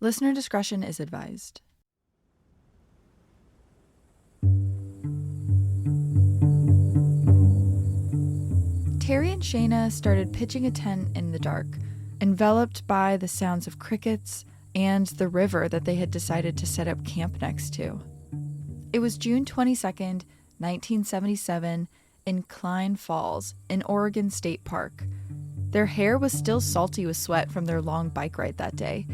Listener discretion is advised. Terry and Shayna started pitching a tent in the dark, enveloped by the sounds of crickets and the river that they had decided to set up camp next to. It was June 22nd, 1977, in Klein Falls, in Oregon State Park. Their hair was still salty with sweat from their long bike ride that day.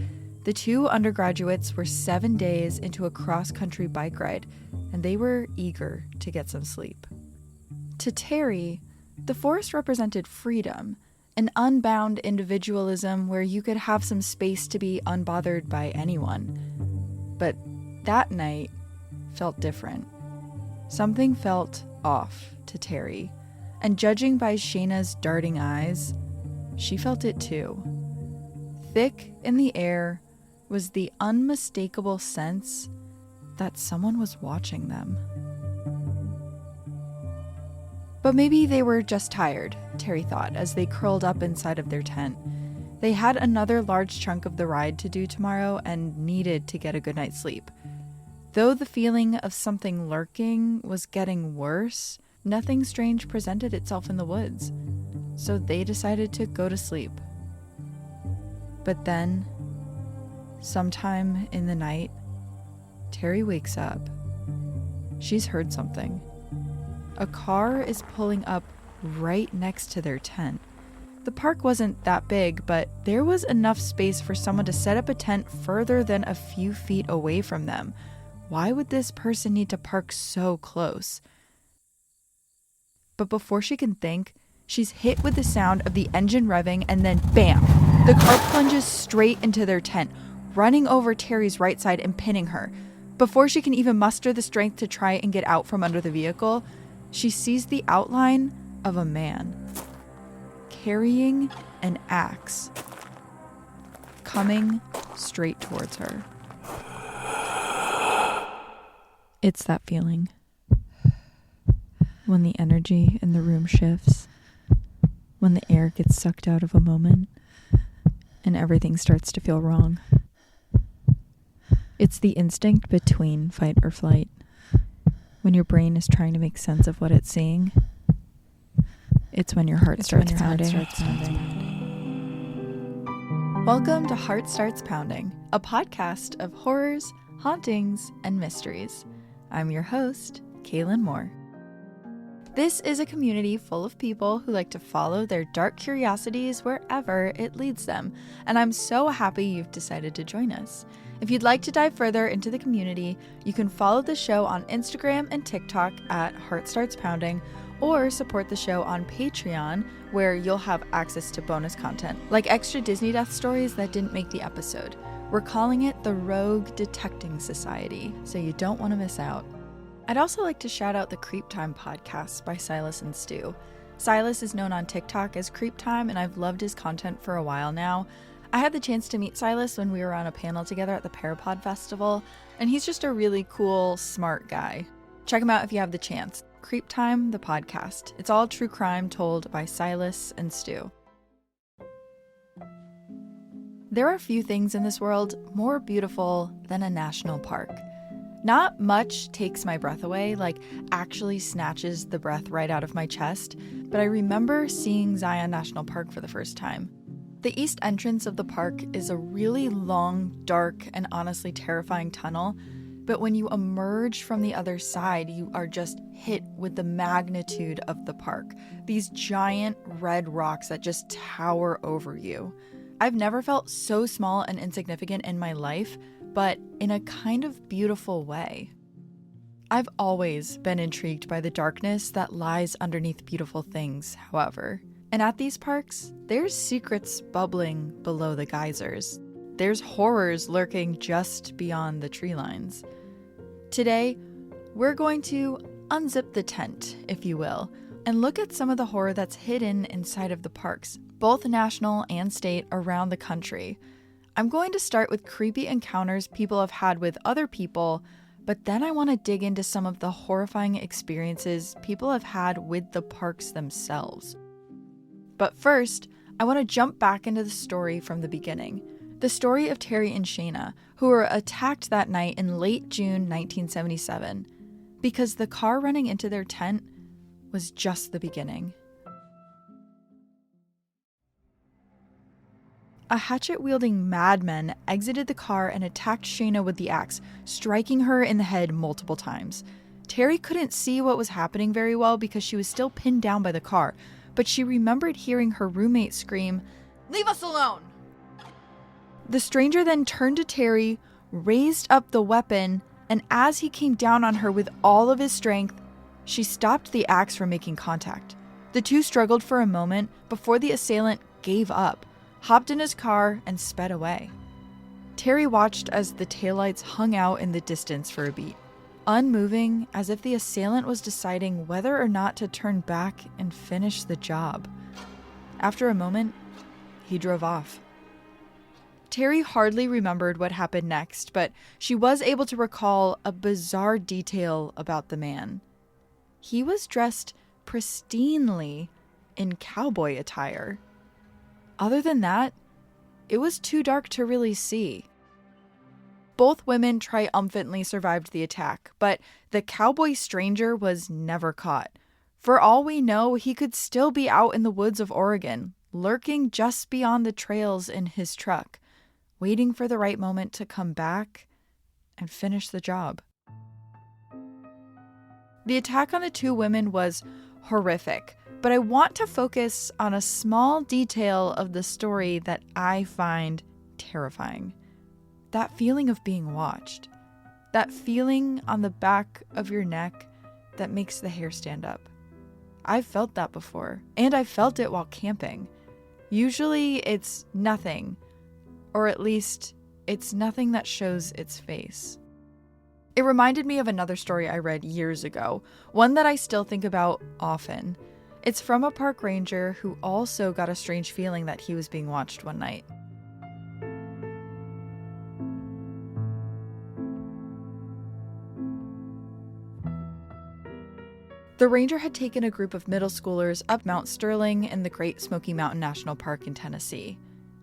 The two undergraduates were 7 days into a cross-country bike ride, and they were eager to get some sleep. To Terry, the forest represented freedom, an unbound individualism where you could have some space to be unbothered by anyone. But that night felt different. Something felt off to Terry, and judging by Shayna's darting eyes, she felt it too. Thick in the air was the unmistakable sense that someone was watching them. But maybe they were just tired, Terry thought, as they curled up inside of their tent. They had another large chunk of the ride to do tomorrow and needed to get a good night's sleep. Though the feeling of something lurking was getting worse, nothing strange presented itself in the woods, so they decided to go to sleep. But then, sometime in the night, Terry wakes up. She's heard something. A car is pulling up right next to their tent. The park wasn't that big, but there was enough space for someone to set up a tent further than a few feet away from them. Why would this person need to park so close? But before she can think, she's hit with the sound of the engine revving, and then bam! The car plunges straight into their tent, running over Terry's right side and pinning her. Before she can even muster the strength to try and get out from under the vehicle, she sees the outline of a man carrying an axe coming straight towards her. It's that feeling when the energy in the room shifts, when the air gets sucked out of a moment and everything starts to feel wrong. It's the instinct between fight or flight. When your brain is trying to make sense of what it's seeing, it's when your heart starts pounding. Welcome to Heart Starts Pounding, a podcast of horrors, hauntings, and mysteries. I'm your host, Kaylin Moore. This is a community full of people who like to follow their dark curiosities wherever it leads them, and I'm so happy you've decided to join us. If you'd like to dive further into the community, you can follow the show on Instagram and TikTok at Heart Starts Pounding, or support the show on Patreon, where you'll have access to bonus content, like extra Disney death stories that didn't make the episode. We're calling it the Rogue Detecting Society, so you don't want to miss out. I'd also like to shout out the Creep Time podcast by Silas and Stu. Silas is known on TikTok as Creep Time, and I've loved his content for a while now. I had the chance to meet Silas when we were on a panel together at the Parapod Festival, and he's just a really cool, smart guy. Check him out if you have the chance. Creep Time, the podcast. It's all true crime told by Silas and Stu. There are few things in this world more beautiful than a national park. Not much takes my breath away, like actually snatches the breath right out of my chest, but I remember seeing Zion National Park for the first time. The east entrance of the park is a really long, dark, and honestly terrifying tunnel, but when you emerge from the other side, you are just hit with the magnitude of the park. These giant red rocks that just tower over you. I've never felt so small and insignificant in my life, but in a kind of beautiful way. I've always been intrigued by the darkness that lies underneath beautiful things, however. And at these parks, there's secrets bubbling below the geysers. There's horrors lurking just beyond the tree lines. Today, we're going to unzip the tent, if you will, and look at some of the horror that's hidden inside of the parks, both national and state, around the country. I'm going to start with creepy encounters people have had with other people, but then I want to dig into some of the horrifying experiences people have had with the parks themselves. But first, I want to jump back into the story from the beginning. The story of Terry and Shayna, who were attacked that night in late June 1977, because the car running into their tent was just the beginning. A hatchet-wielding madman exited the car and attacked Shayna with the axe, striking her in the head multiple times. Terry couldn't see what was happening very well because she was still pinned down by the car, but she remembered hearing her roommate scream, "Leave us alone!" The stranger then turned to Terry, raised up the weapon, and as he came down on her with all of his strength, she stopped the axe from making contact. The two struggled for a moment before the assailant gave up, hopped in his car, and sped away. Terry watched as the taillights hung out in the distance for a beat, unmoving as if the assailant was deciding whether or not to turn back and finish the job. After a moment, he drove off. Terry hardly remembered what happened next, but she was able to recall a bizarre detail about the man. He was dressed pristinely in cowboy attire. Other than that, it was too dark to really see. Both women triumphantly survived the attack, but the cowboy stranger was never caught. For all we know, he could still be out in the woods of Oregon, lurking just beyond the trails in his truck, waiting for the right moment to come back and finish the job. The attack on the two women was horrific, but I want to focus on a small detail of the story that I find terrifying. That feeling of being watched. That feeling on the back of your neck that makes the hair stand up. I've felt that before, and I felt it while camping. Usually it's nothing, or at least it's nothing that shows its face. It reminded me of another story I read years ago, one that I still think about often. It's from a park ranger who also got a strange feeling that he was being watched one night. The ranger had taken a group of middle schoolers up Mount Sterling in the Great Smoky Mountain National Park in Tennessee.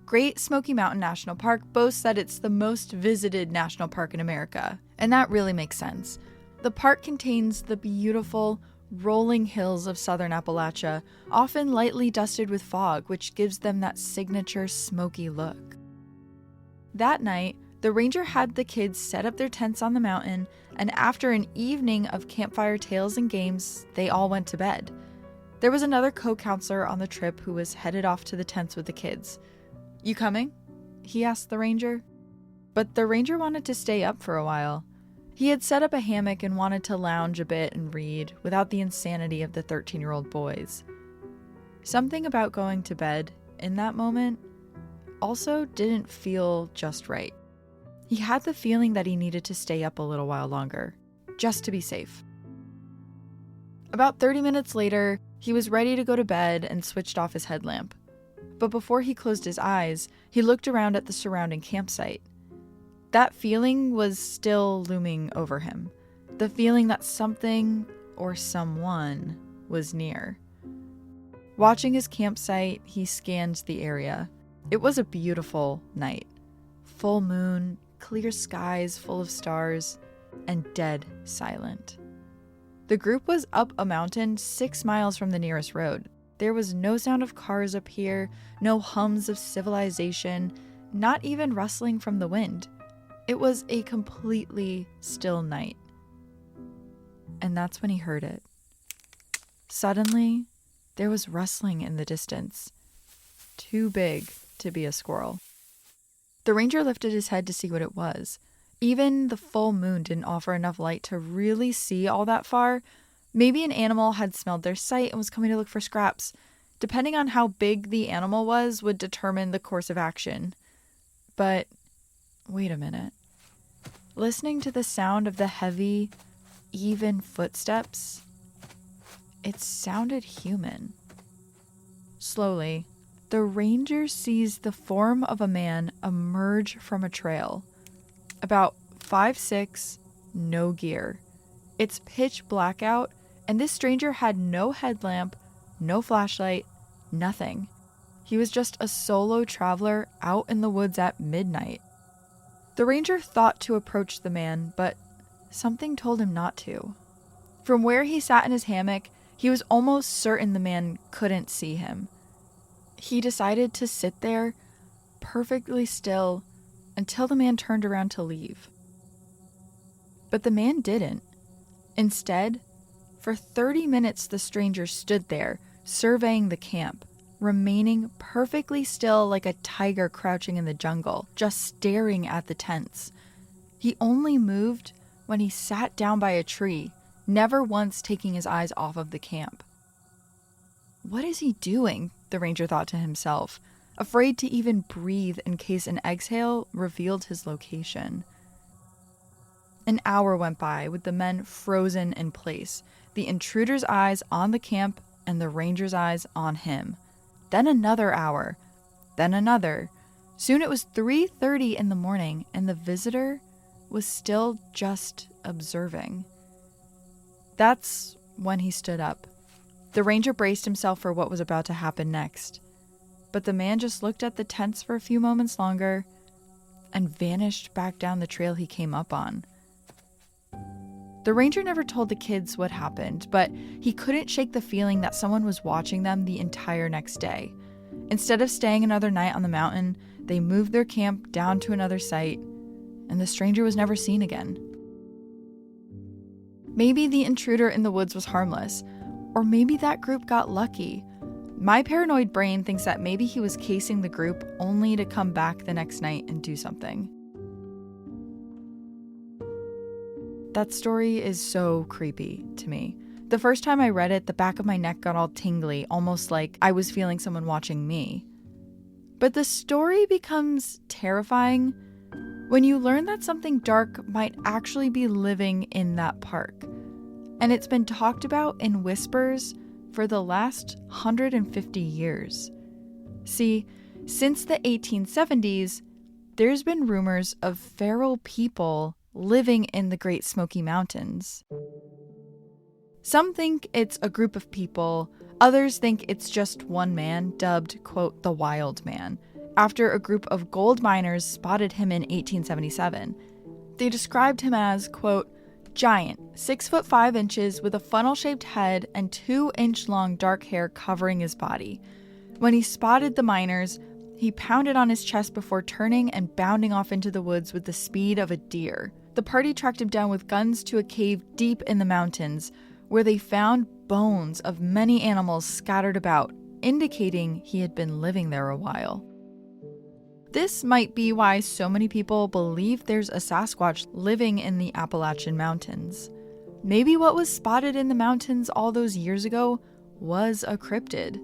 Great Smoky Mountain National Park boasts that it's the most visited national park in America, and that really makes sense. The park contains the beautiful, rolling hills of southern Appalachia, often lightly dusted with fog, which gives them that signature smoky look. That night, the ranger had the kids set up their tents on the mountain, and after an evening of campfire tales and games, they all went to bed. There was another co-counselor on the trip who was headed off to the tents with the kids. "You coming?" he asked the ranger. But the ranger wanted to stay up for a while. He had set up a hammock and wanted to lounge a bit and read without the insanity of the 13-year-old boys. Something about going to bed in that moment also didn't feel just right. He had the feeling that he needed to stay up a little while longer, just to be safe. About 30 minutes later, he was ready to go to bed and switched off his headlamp. But before he closed his eyes, he looked around at the surrounding campsite. That feeling was still looming over him. The feeling that something or someone was near. Watching his campsite, he scanned the area. It was a beautiful night. Full moon, clear skies full of stars, and dead silent. The group was up a mountain 6 miles from the nearest road. There was no sound of cars up here, no hums of civilization, not even rustling from the wind. It was a completely still night. And that's when he heard it. Suddenly, there was rustling in the distance. Too big to be a squirrel. The ranger lifted his head to see what it was. Even the full moon didn't offer enough light to really see all that far. Maybe an animal had smelled their sight and was coming to look for scraps. Depending on how big the animal was would determine the course of action. But wait a minute. Listening to the sound of the heavy, even footsteps, it sounded human. Slowly, the ranger sees the form of a man emerge from a trail. About 5'6", no gear. It's pitch black out, and this stranger had no headlamp, no flashlight, nothing. He was just a solo traveler out in the woods at midnight. The ranger thought to approach the man, but something told him not to. From where he sat in his hammock, he was almost certain the man couldn't see him. He decided to sit there, perfectly still, until the man turned around to leave. But the man didn't. Instead, for 30 minutes the stranger stood there, surveying the camp, remaining perfectly still like a tiger crouching in the jungle, just staring at the tents. He only moved when he sat down by a tree, never once taking his eyes off of the camp. What is he doing? The ranger thought to himself, afraid to even breathe in case an exhale revealed his location. An hour went by with the men frozen in place, the intruder's eyes on the camp and the ranger's eyes on him. Then another hour, then another. Soon it was 3:30 in the morning, and the visitor was still just observing. That's when he stood up. The ranger braced himself for what was about to happen next. But the man just looked at the tents for a few moments longer and vanished back down the trail he came up on. The ranger never told the kids what happened, but he couldn't shake the feeling that someone was watching them the entire next day. Instead of staying another night on the mountain, they moved their camp down to another site, and the stranger was never seen again. Maybe the intruder in the woods was harmless, or maybe that group got lucky. My paranoid brain thinks that maybe he was casing the group only to come back the next night and do something. That story is so creepy to me. The first time I read it, the back of my neck got all tingly, almost like I was feeling someone watching me. But the story becomes terrifying when you learn that something dark might actually be living in that park. And it's been talked about in whispers for the last 150 years. See, since the 1870s, there's been rumors of feral people living in the Great Smoky Mountains. Some think it's a group of people, others think it's just one man, dubbed, quote, the Wild Man, after a group of gold miners spotted him in 1877. They described him as, quote, giant, 6'5" with a funnel-shaped head and 2-inch-long dark hair covering his body. When he spotted the miners, he pounded on his chest before turning and bounding off into the woods with the speed of a deer. The party tracked him down with guns to a cave deep in the mountains, where they found bones of many animals scattered about, indicating he had been living there a while. This might be why so many people believe there's a Sasquatch living in the Appalachian Mountains. Maybe what was spotted in the mountains all those years ago was a cryptid.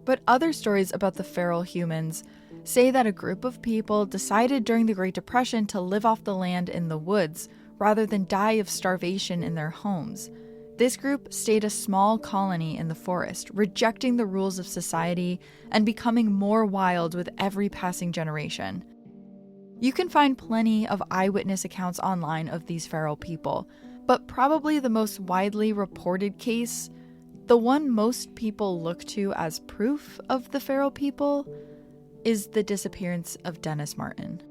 But other stories about the feral humans say that a group of people decided during the Great Depression to live off the land in the woods rather than die of starvation in their homes. This group stayed a small colony in the forest, rejecting the rules of society and becoming more wild with every passing generation. You can find plenty of eyewitness accounts online of these feral people, but probably the most widely reported case, the one most people look to as proof of the feral people, is the disappearance of Dennis Martin.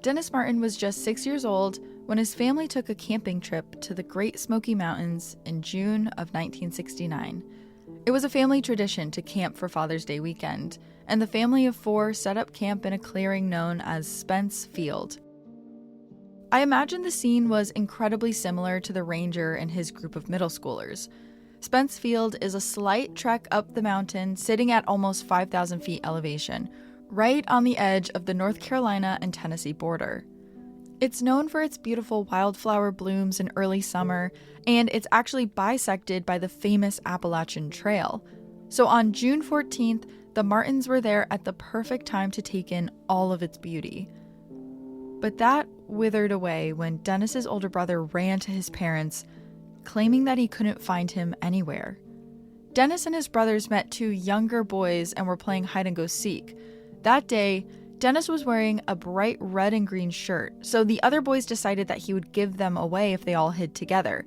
Dennis Martin was just 6 years old when his family took a camping trip to the Great Smoky Mountains in June of 1969. It was a family tradition to camp for Father's Day weekend, and the family of 4 set up camp in a clearing known as Spence Field. I imagine the scene was incredibly similar to the ranger and his group of middle schoolers. Spence Field is a slight trek up the mountain, sitting at almost 5,000 feet elevation, right on the edge of the North Carolina and Tennessee border. It's known for its beautiful wildflower blooms in early summer, and it's actually bisected by the famous Appalachian Trail. So on June 14th, the Martins were there at the perfect time to take in all of its beauty. But that withered away when Dennis's older brother ran to his parents, claiming that he couldn't find him anywhere. Dennis and his brothers met 2 younger boys and were playing hide-and-go-seek. That day, Dennis was wearing a bright red and green shirt, so the other boys decided that he would give them away if they all hid together.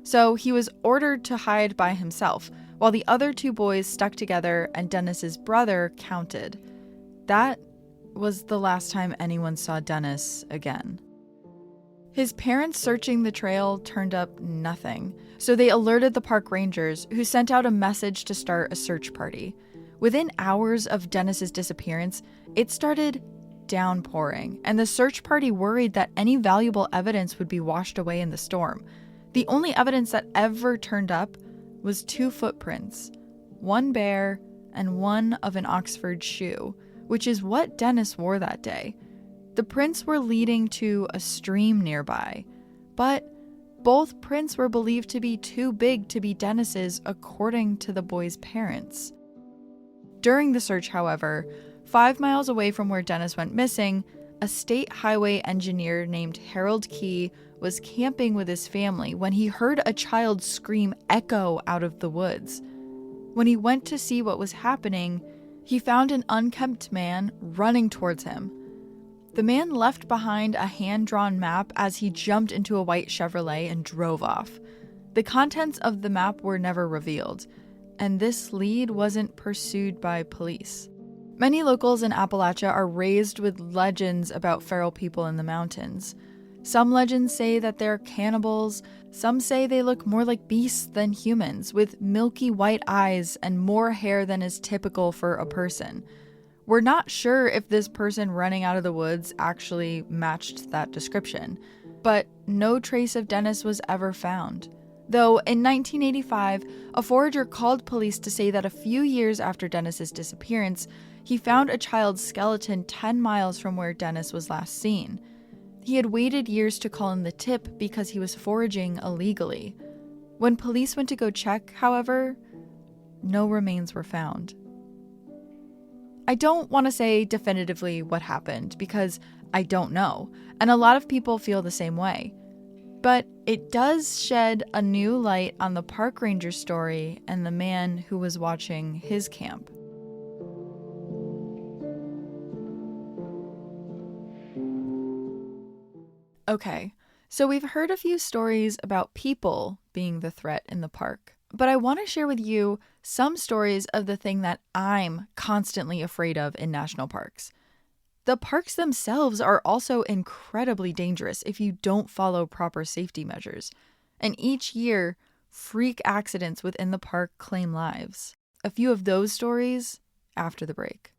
So he was ordered to hide by himself, while the other two boys stuck together and Dennis's brother counted. That was the last time anyone saw Dennis again. His parents searching the trail turned up nothing, so they alerted the park rangers, who sent out a message to start a search party. Within hours of Dennis's disappearance, it started downpouring, and the search party worried that any valuable evidence would be washed away in the storm. The only evidence that ever turned up was 2 footprints, one bare and one of an Oxford shoe, which is what Dennis wore that day. The prints were leading to a stream nearby, but both prints were believed to be too big to be Dennis's, according to the boys' parents. During the search, however, 5 miles away from where Dennis went missing, a state highway engineer named Harold Key was camping with his family when he heard a child scream echo out of the woods. When he went to see what was happening, he found an unkempt man running towards him. The man left behind a hand-drawn map as he jumped into a white Chevrolet and drove off. The contents of the map were never revealed, and this lead wasn't pursued by police. Many locals in Appalachia are raised with legends about feral people in the mountains. Some legends say that they're cannibals, some say they look more like beasts than humans, with milky white eyes and more hair than is typical for a person. We're not sure if this person running out of the woods actually matched that description, but no trace of Dennis was ever found. Though in 1985, a forager called police to say that a few years after Dennis's disappearance, he found a child's skeleton 10 miles from where Dennis was last seen. He had waited years to call in the tip because he was foraging illegally. When police went to go check, however, no remains were found. I don't want to say definitively what happened because I don't know, and a lot of people feel the same way. But it does shed a new light on the park ranger story and the man who was watching his camp. Okay, so we've heard a few stories about people being the threat in the park, but I want to share with you some stories of the thing that I'm constantly afraid of in national parks. The parks themselves are also incredibly dangerous if you don't follow proper safety measures. And each year, freak accidents within the park claim lives. A few of those stories after the break.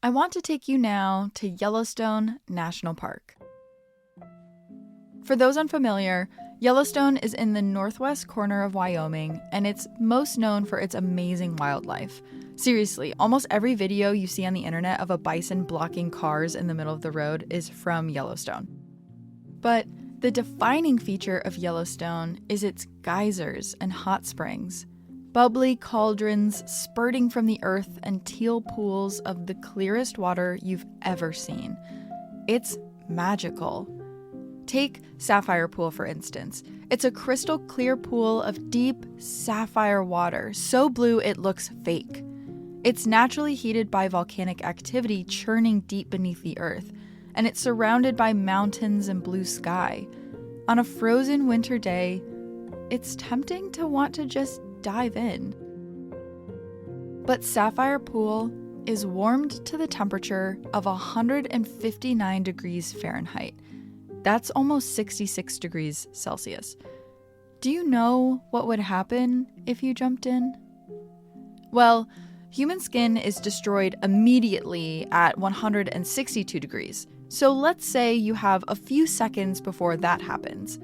I want to take you now to Yellowstone National Park. For those unfamiliar, Yellowstone is in the northwest corner of Wyoming, and it's most known for its amazing wildlife. Seriously, almost every video you see on the internet of a bison blocking cars in the middle of the road is from Yellowstone. But the defining feature of Yellowstone is its geysers and hot springs. Bubbly cauldrons spurting from the earth and teal pools of the clearest water you've ever seen. It's magical. Take Sapphire Pool, for instance. It's a crystal clear pool of deep sapphire water, so blue it looks fake. It's naturally heated by volcanic activity churning deep beneath the earth, and it's surrounded by mountains and blue sky. On a frozen winter day, it's tempting to want to just dive in. But Sapphire Pool is warmed to the temperature of 159 degrees Fahrenheit. That's almost 66 degrees Celsius. Do you know what would happen if you jumped in? Well, human skin is destroyed immediately at 162 degrees. So let's say you have a few seconds before that happens.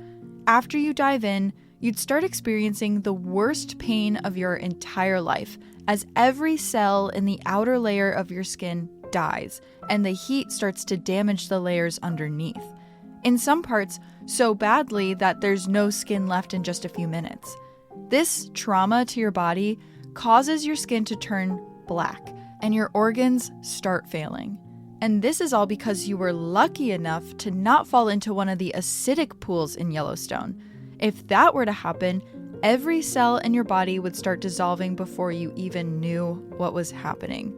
After you dive in, you'd start experiencing the worst pain of your entire life as every cell in the outer layer of your skin dies and the heat starts to damage the layers underneath. In some parts, so badly that there's no skin left in just a few minutes. This trauma to your body causes your skin to turn black and your organs start failing. And this is all because you were lucky enough to not fall into one of the acidic pools in Yellowstone. If that were to happen, Every cell in your body would start dissolving before you even knew what was happening.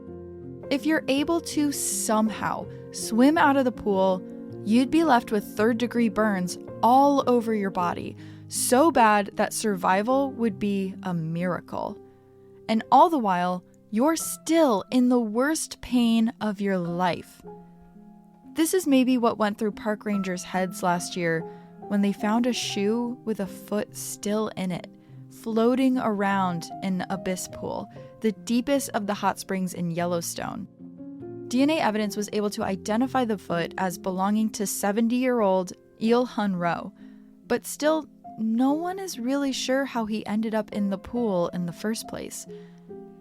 If you're able to somehow swim out of the pool, you'd be left with third-degree burns all over your body, so bad that survival would be a miracle. And all the while, you're still in the worst pain of your life. This is maybe what went through park rangers' heads last year when they found a shoe with a foot still in it, floating around in Abyss Pool, the deepest of the hot springs in Yellowstone. DNA evidence was able to identify the foot as belonging to 70-year-old Il Hun Ro, but still, no one is really sure how he ended up in the pool in the first place.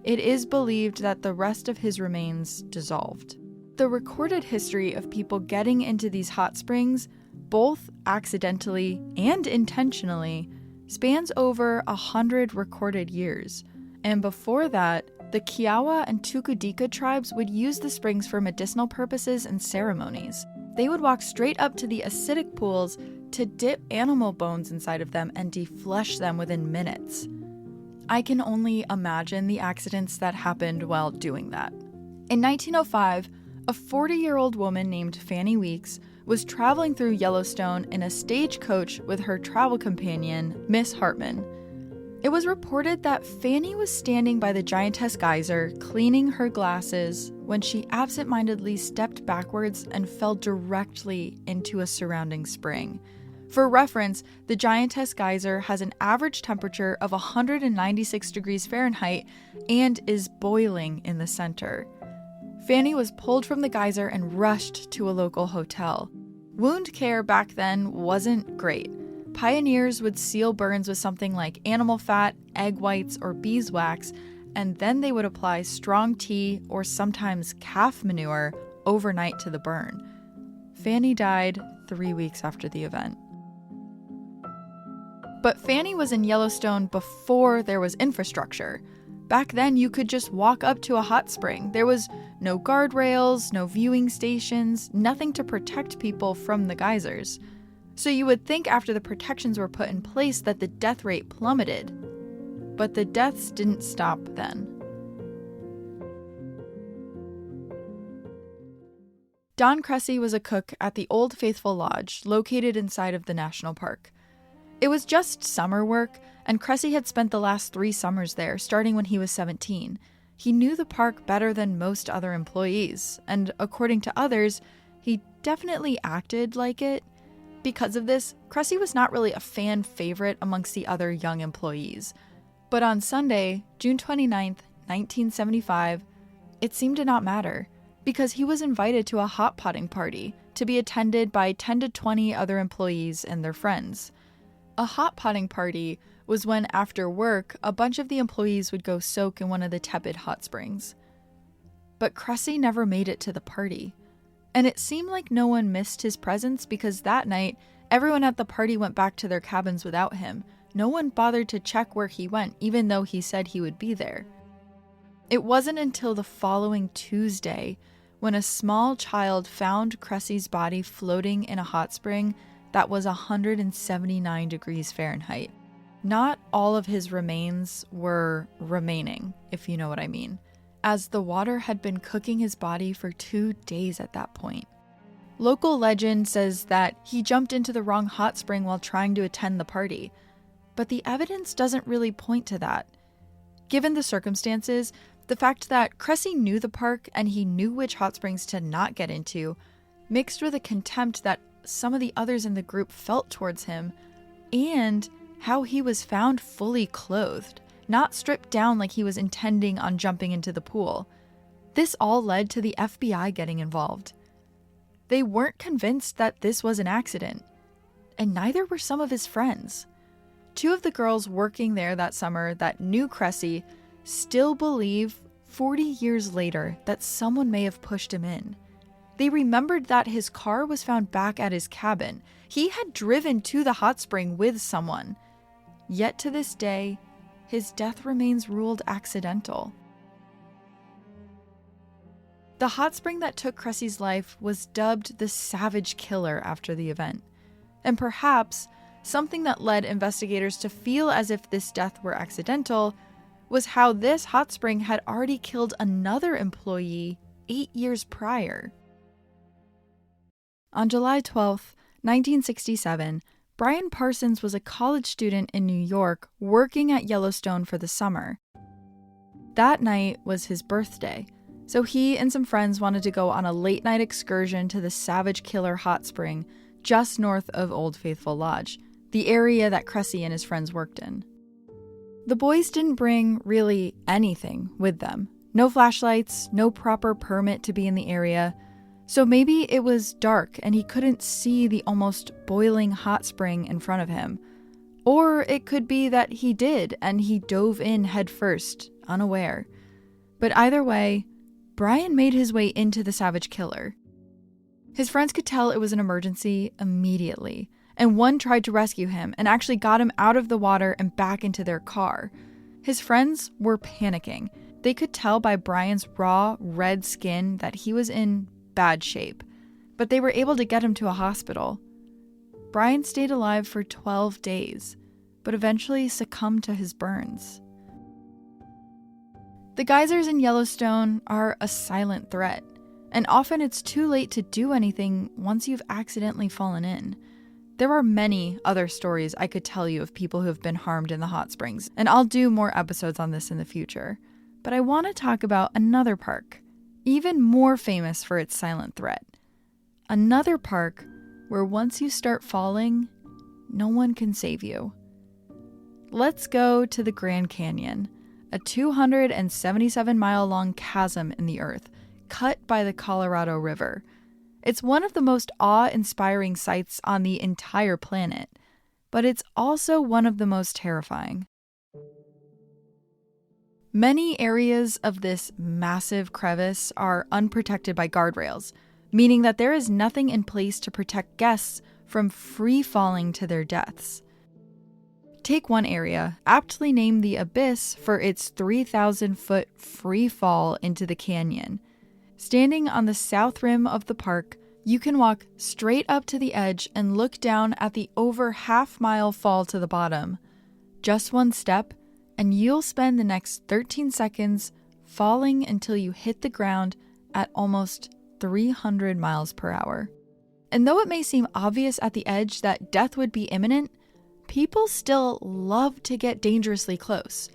It is believed that the rest of his remains dissolved. The recorded history of people getting into these hot springs, both accidentally and intentionally, spans over 100 recorded years. And before that, the Kiowa and Tukudika tribes would use the springs for medicinal purposes and ceremonies. They would walk straight up to the acidic pools to dip animal bones inside of them and deflesh them within minutes. I can only imagine the accidents that happened while doing that. In 1905, a 40-year-old woman named Fanny Weeks was traveling through Yellowstone in a stagecoach with her travel companion, Miss Hartman. It was reported that Fanny was standing by the Giantess Geyser, cleaning her glasses, when she absentmindedly stepped backwards and fell directly into a surrounding spring. For reference, the Giantess Geyser has an average temperature of 196 degrees Fahrenheit and is boiling in the center. Fanny was pulled from the geyser and rushed to a local hotel. Wound care back then wasn't great. Pioneers would seal burns with something like animal fat, egg whites, or beeswax, and then they would apply strong tea or sometimes calf manure overnight to the burn. Fanny died 3 weeks after the event. But Fanny was in Yellowstone before there was infrastructure. Back then, you could just walk up to a hot spring. There was no guardrails, no viewing stations, nothing to protect people from the geysers. So you would think after the protections were put in place that the death rate plummeted. But the deaths didn't stop then. Don Cressy was a cook at the Old Faithful Lodge, located inside of the national park. It was just summer work, and Cressy had spent the last 3 summers there, starting when he was 17. He knew the park better than most other employees, and according to others, he definitely acted like it. Because of this, Cressy was not really a fan favorite amongst the other young employees. But on Sunday, June 29th, 1975, it seemed to not matter, because he was invited to a hot potting party to be attended by 10 to 20 other employees and their friends. A hot potting party was when, after work, a bunch of the employees would go soak in one of the tepid hot springs. But Cressy never made it to the party. And it seemed like no one missed his presence because that night, everyone at the party went back to their cabins without him. No one bothered to check where he went, even though he said he would be there. It wasn't until the following Tuesday when a small child found Cressy's body floating in a hot spring that was 179 degrees Fahrenheit. Not all of his remains were remaining, if you know what I mean, as the water had been cooking his body for 2 days at that point. Local legend says that he jumped into the wrong hot spring while trying to attend the party, but the evidence doesn't really point to that. Given the circumstances, the fact that Cressy knew the park and he knew which hot springs to not get into, mixed with a contempt that some of the others in the group felt towards him, and how he was found fully clothed, not stripped down like he was intending on jumping into the pool. This all led to the FBI getting involved. They weren't convinced that this was an accident, and neither were some of his friends. 2 of the girls working there that summer that knew Cressy still believe 40 years later that someone may have pushed him in. They remembered that his car was found back at his cabin. He had driven to the hot spring with someone. Yet to this day, his death remains ruled accidental. The hot spring that took Cressy's life was dubbed the Savage Killer after the event. And perhaps something that led investigators to feel as if this death were accidental was how this hot spring had already killed another employee 8 years prior. On July 12, 1967, Brian Parsons was a college student in New York working at Yellowstone for the summer. That night was his birthday, so he and some friends wanted to go on a late-night excursion to the Savage Killer Hot Spring just north of Old Faithful Lodge, the area that Cressy and his friends worked in. The boys didn't bring really anything with them. No flashlights, no proper permit to be in the area, so maybe it was dark and he couldn't see the almost boiling hot spring in front of him. Or it could be that he did and he dove in headfirst, unaware. But either way, Brian made his way into the Savage Killer. His friends could tell it was an emergency immediately, and one tried to rescue him and actually got him out of the water and back into their car. His friends were panicking. They could tell by Brian's raw, red skin that he was in bad shape, but they were able to get him to a hospital. Brian stayed alive for 12 days, but eventually succumbed to his burns. The geysers in Yellowstone are a silent threat, and often it's too late to do anything once you've accidentally fallen in. There are many other stories I could tell you of people who have been harmed in the hot springs, and I'll do more episodes on this in the future. But I want to talk about another park, even more famous for its silent threat. Another park where once you start falling, no one can save you. Let's go to the Grand Canyon, a 277-mile-long chasm in the earth, cut by the Colorado River. It's one of the most awe-inspiring sights on the entire planet, but it's also one of the most terrifying. Many areas of this massive crevice are unprotected by guardrails, meaning that there is nothing in place to protect guests from free falling to their deaths. Take one area, aptly named the Abyss for its 3,000-foot free fall into the canyon. Standing on the south rim of the park, you can walk straight up to the edge and look down at the over half-mile fall to the bottom. Just one step, and you'll spend the next 13 seconds falling until you hit the ground at almost 300 miles per hour. And though it may seem obvious at the edge that death would be imminent, people still love to get dangerously close.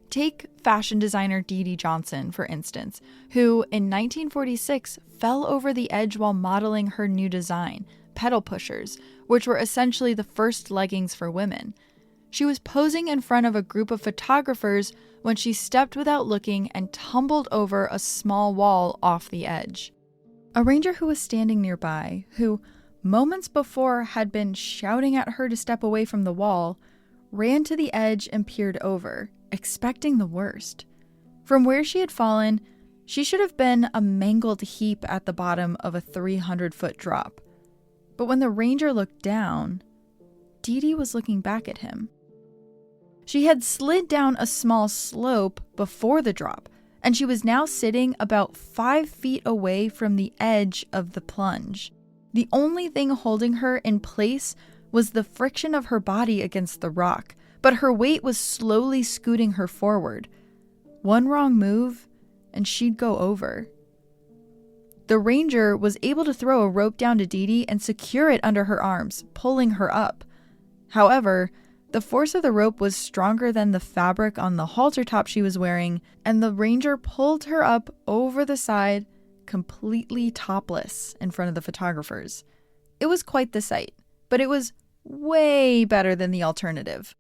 Take fashion designer Dee Dee Johnson, for instance, who in 1946 fell over the edge while modeling her new design, pedal pushers, which were essentially the first leggings for women. She was posing in front of a group of photographers when she stepped without looking and tumbled over a small wall off the edge. A ranger who was standing nearby, who moments before had been shouting at her to step away from the wall, ran to the edge and peered over, expecting the worst. From where she had fallen, she should have been a mangled heap at the bottom of a 300-foot drop. But when the ranger looked down, Dee Dee was looking back at him. She had slid down a small slope before the drop, and she was now sitting about 5 feet away from the edge of the plunge. The only thing holding her in place was the friction of her body against the rock, but her weight was slowly scooting her forward. One wrong move, and she'd go over. The ranger was able to throw a rope down to Dee Dee and secure it under her arms, pulling her up. However, the force of the rope was stronger than the fabric on the halter top she was wearing, and the ranger pulled her up over the side, completely topless in front of the photographers. It was quite the sight, but it was way better than the alternative.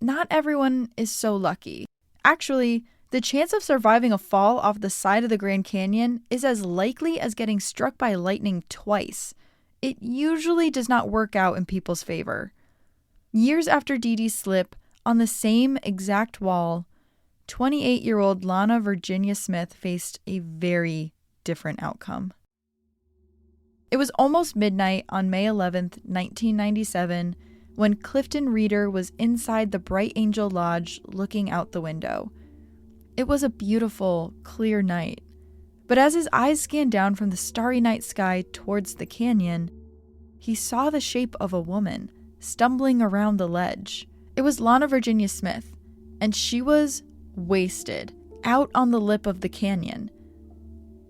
Not everyone is so lucky. Actually, the chance of surviving a fall off the side of the Grand Canyon is as likely as getting struck by lightning twice. It usually does not work out in people's favor. Years after Dee Dee's slip, on the same exact wall, 28-year-old Lana Virginia Smith faced a very different outcome. It was almost midnight on May 11th, 1997, when Clifton Reeder was inside the Bright Angel Lodge looking out the window. It was a beautiful, clear night, but as his eyes scanned down from the starry night sky towards the canyon, he saw the shape of a woman stumbling around the ledge. It was Lana Virginia Smith, and she was wasted, out on the lip of the canyon.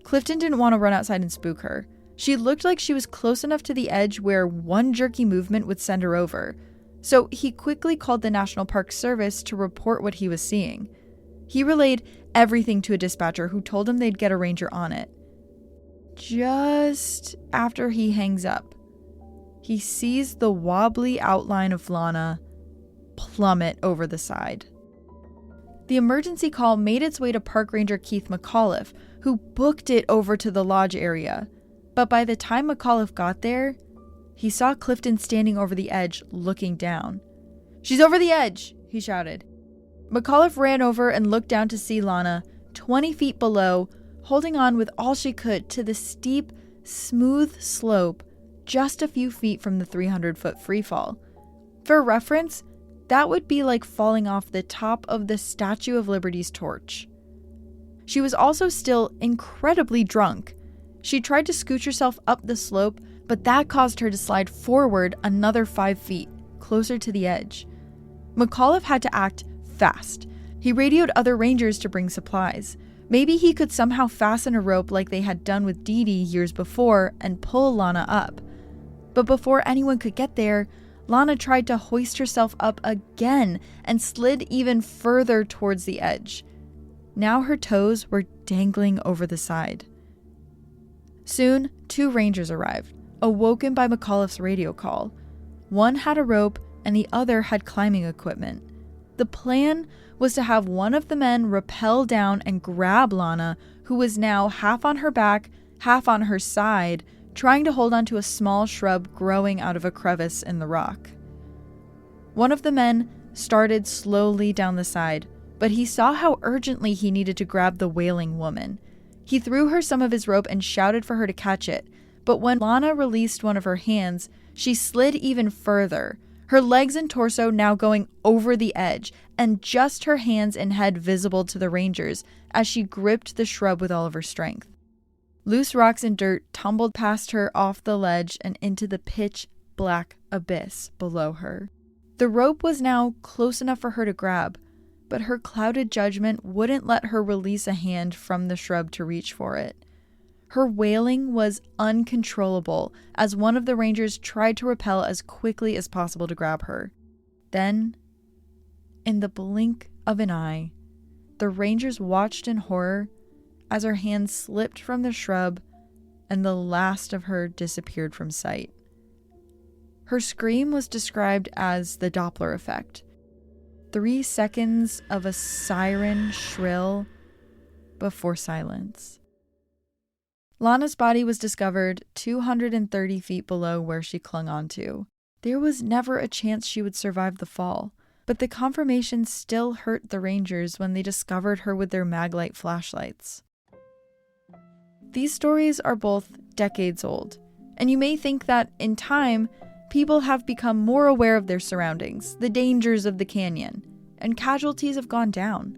Clifton didn't want to run outside and spook her. She looked like she was close enough to the edge where one jerky movement would send her over. So he quickly called the National Park Service to report what he was seeing. He relayed everything to a dispatcher who told him they'd get a ranger on it. Just after he hangs up, he sees the wobbly outline of Lana plummet over the side. The emergency call made its way to Park Ranger Keith McAuliffe, who booked it over to the lodge area. But by the time McAuliffe got there, he saw Clifton standing over the edge, looking down. "She's over the edge!" he shouted. McAuliffe ran over and looked down to see Lana, 20 feet below, holding on with all she could to the steep, smooth slope just a few feet from the 300-foot freefall. For reference, that would be like falling off the top of the Statue of Liberty's torch. She was also still incredibly drunk. She tried to scooch herself up the slope, but that caused her to slide forward another 5 feet, closer to the edge. McAuliffe had to act fast. He radioed other rangers to bring supplies. Maybe he could somehow fasten a rope like they had done with Dee Dee years before and pull Lana up. But before anyone could get there, Lana tried to hoist herself up again and slid even further towards the edge. Now her toes were dangling over the side. Soon, 2 rangers arrived, awoken by McAuliffe's radio call. One had a rope and the other had climbing equipment. The plan was to have one of the men rappel down and grab Lana, who was now half on her back, half on her side, trying to hold onto a small shrub growing out of a crevice in the rock. One of the men started slowly down the side, but he saw how urgently he needed to grab the wailing woman. He threw her some of his rope and shouted for her to catch it, but when Lana released one of her hands, she slid even further, her legs and torso now going over the edge, and just her hands and head visible to the rangers as she gripped the shrub with all of her strength. Loose rocks and dirt tumbled past her off the ledge and into the pitch-black abyss below her. The rope was now close enough for her to grab, but her clouded judgment wouldn't let her release a hand from the shrub to reach for it. Her wailing was uncontrollable as one of the rangers tried to rappel as quickly as possible to grab her. Then, in the blink of an eye, the rangers watched in horror as her hand slipped from the shrub and the last of her disappeared from sight. Her scream was described as the Doppler effect. 3 seconds of a siren shrill before silence. Lana's body was discovered 230 feet below where she clung onto. There was never a chance she would survive the fall, but the confirmation still hurt the rangers when they discovered her with their maglite flashlights. These stories are both decades old, and you may think that, in time, people have become more aware of their surroundings, the dangers of the canyon, and casualties have gone down.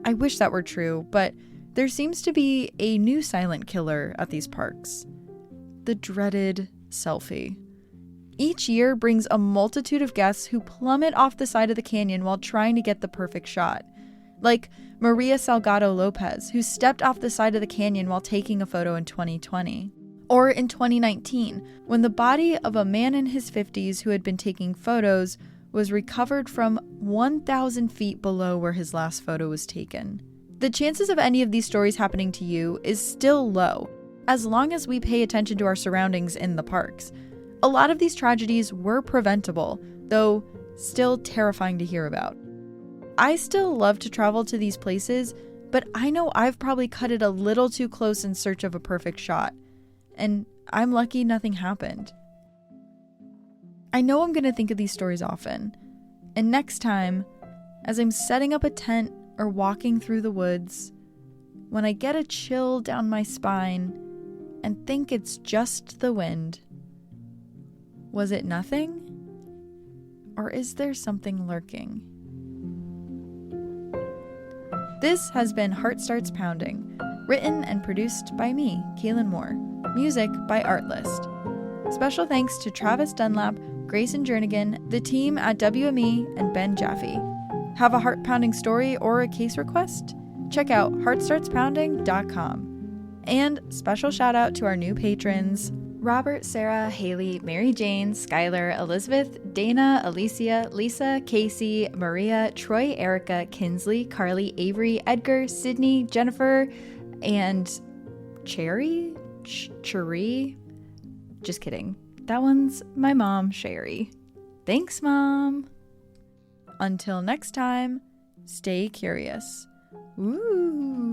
I wish that were true, but there seems to be a new silent killer at these parks. The dreaded selfie. Each year brings a multitude of guests who plummet off the side of the canyon while trying to get the perfect shot. Like Maria Salgado Lopez, who stepped off the side of the canyon while taking a photo in 2020. Or in 2019, when the body of a man in his 50s who had been taking photos was recovered from 1,000 feet below where his last photo was taken. The chances of any of these stories happening to you is still low, as long as we pay attention to our surroundings in the parks. A lot of these tragedies were preventable, though still terrifying to hear about. I still love to travel to these places, but I know I've probably cut it a little too close in search of a perfect shot, and I'm lucky nothing happened. I know I'm going to think of these stories often, and next time, as I'm setting up a tent or walking through the woods, when I get a chill down my spine and think it's just the wind, was it nothing? Or is there something lurking? This has been Heart Starts Pounding, written and produced by me, Kaylin Moore. Music by Artlist. Special thanks to Travis Dunlap, Grayson Jernigan, the team at WME, and Ben Jaffe. Have a heart-pounding story or a case request? Check out heartstartspounding.com. And special shout out to our new patrons: Robert, Sarah, Haley, Mary Jane, Skylar, Elizabeth, Dana, Alicia, Lisa, Casey, Maria, Troy, Erica, Kinsley, Carly, Avery, Edgar, Sydney, Jennifer, and Cherry? Cherry? Just kidding. That one's my mom, Sherry. Thanks, Mom. Until next time, stay curious. Ooh.